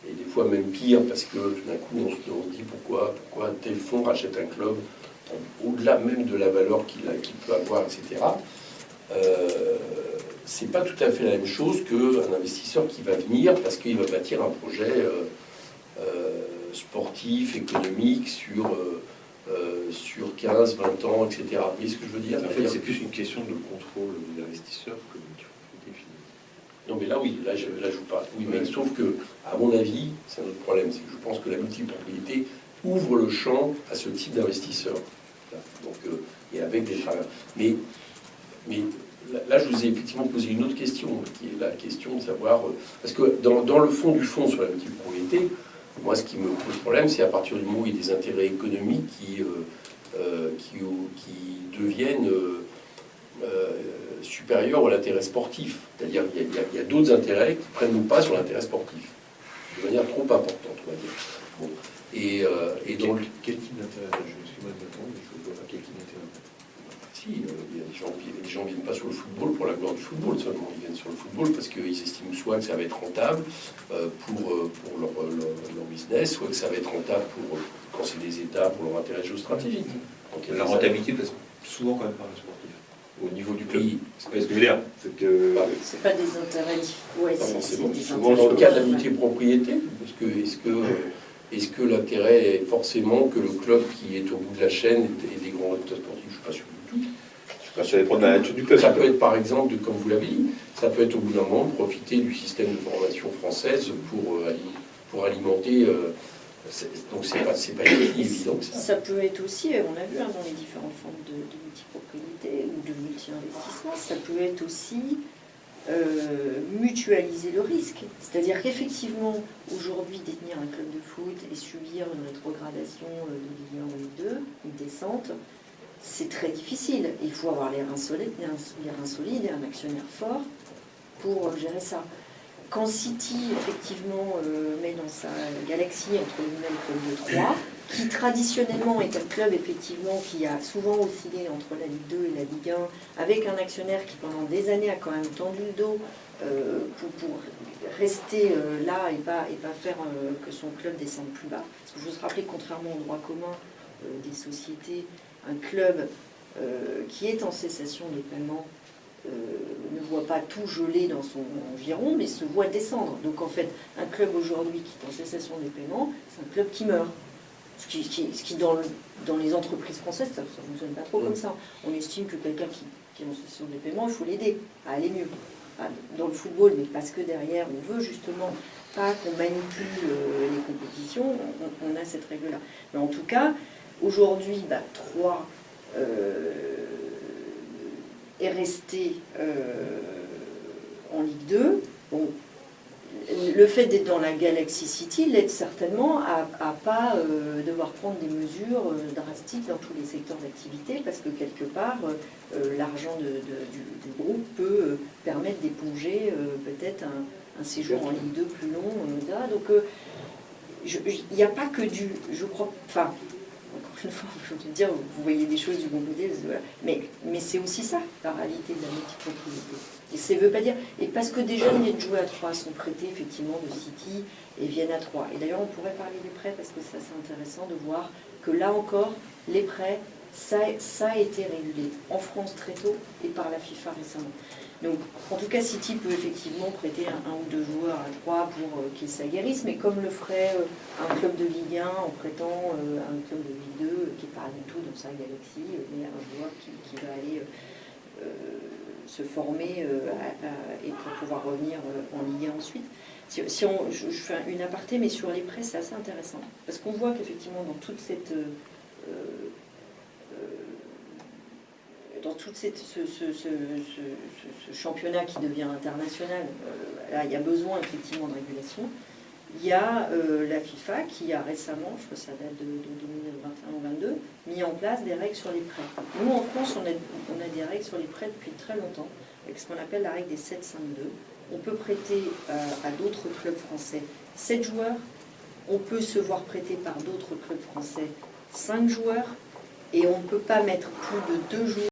et des fois même pire, parce que tout d'un coup on se dit pourquoi un tel fonds rachète un club, au-delà même de la valeur qu'il peut avoir, etc. C'est pas tout à fait la même chose qu'un investisseur qui va venir parce qu'il va bâtir un projet sportif, économique sur 15, 20 ans, etc. Vous voyez ce que je veux dire? En fait, c'est plus une question de contrôle de l'investisseur que de définir. Non, mais là, oui, là, je joue pas. Oui, mais sauf que, à mon avis, c'est un autre problème. C'est que je pense que la multipropriété ouvre le champ à ce type d'investisseurs. Donc, et avec des travailleurs. Mais là, je vous ai effectivement posé une autre question, qui est la question de savoir... parce que dans le fond du fond sur la multipropriété, moi, ce qui me pose problème, c'est à partir du moment où il y a des intérêts économiques qui deviennent supérieurs à l'intérêt sportif. C'est-à-dire qu'il y a d'autres intérêts qui prennent le pas sur l'intérêt sportif, de manière trop importante, on va dire. Bon. Et donc... Quel type d'intérêt? Je suis mal d'accord, mais je vois pas quel type d'intérêt. Si, il y a des gens ne viennent pas sur le football pour la gloire du football seulement. Ils viennent sur le football parce qu'ils estiment soit que ça va être rentable pour leur business, soit que ça va être rentable quand c'est des États pour leur intérêt géostratégique. Donc, la rentabilité passe souvent quand même par le sportif, au niveau du club. Oui. C'est pas ce que je veux dire. C'est pas des intérêts... Ouais, c'est des souvent dans le cas de la multipropriété, parce que est-ce que l'intérêt est forcément que le club qui est au bout de la chaîne ait des grands résultats sportifs? Je ne suis pas sûr du tout. Ça dépend de la nature du club. Ça peut être par exemple, comme vous l'avez dit, ça peut être au bout d'un moment profiter du système de formation française pour alimenter. Donc c'est pas évident que ça. Ça peut être aussi, on l'a vu dans les différentes formes de multipropriété ou de multi-investissement, ça peut être aussi mutualiser le risque. C'est-à-dire qu'effectivement, aujourd'hui, détenir un club de foot et subir une rétrogradation de Ligue 1 ou Ligue 2, une descente, c'est très difficile. Il faut avoir les reins solides et un actionnaire fort pour gérer ça. Quand City, effectivement, met dans sa galaxie, entre guillemets, le club de Troyes, qui traditionnellement est un club, effectivement, qui a souvent oscillé entre la Ligue 2 et la Ligue 1, avec un actionnaire qui, pendant des années, a quand même tendu le dos pour rester là et pas faire que son club descende plus bas. Parce que je veux se rappeler, contrairement au droit commun des sociétés, un club qui est en cessation des paiements ne voit pas tout geler dans son giron, mais se voit descendre. Donc en fait, un club aujourd'hui qui est en cessation des paiements, c'est un club qui meurt. Ce qui dans les entreprises françaises, ça ne fonctionne pas trop comme ça. On estime que quelqu'un qui est en cessation des paiements, il faut l'aider à aller mieux. Dans le football, mais parce que derrière, on veut justement pas qu'on manipule les compétitions, on a cette règle-là. Mais en tout cas, aujourd'hui, 3 est resté en Ligue 2. Bon, le fait d'être dans la Galaxy City l'aide certainement à pas devoir prendre des mesures drastiques dans tous les secteurs d'activité, parce que quelque part, l'argent du groupe peut permettre d'éponger peut-être un séjour en Ligue 2 plus long. Donc, il n'y a pas que du... Je crois... Enfin, encore une fois, je veux dire, vous voyez des choses du bon côté, voilà. Mais c'est aussi ça, la réalité de la multipropriété. Et ça ne veut pas dire... Et parce que des jeunes viennent jouer à Troyes, sont prêtés effectivement de City et viennent à Troyes. Et d'ailleurs, on pourrait parler des prêts, parce que ça, c'est intéressant de voir que là encore, les prêts, ça a été régulé en France très tôt et par la FIFA récemment. Donc, en tout cas, City peut effectivement prêter un ou deux joueurs à Troyes pour qu'ils s'aguerrissent, mais comme le ferait un club de Ligue 1 en prêtant à un club de Ligue 2 qui n'est pas du tout dans sa galaxie, mais un joueur qui va aller se former et pour pouvoir revenir en Ligue 1 ensuite. Je fais une aparté, mais sur les prêts, c'est assez intéressant, parce qu'on voit qu'effectivement, dans toute cette... ce championnat qui devient international, là, il y a besoin effectivement de régulation. Il y a la FIFA qui a récemment, je crois que ça date de 2021 ou 2022, mis en place des règles sur les prêts. Nous, en France, on a des règles sur les prêts depuis très longtemps, avec ce qu'on appelle la règle des 7-5-2. On peut prêter à d'autres clubs français 7 joueurs, on peut se voir prêter par d'autres clubs français 5 joueurs, et on ne peut pas mettre plus de 2 joueurs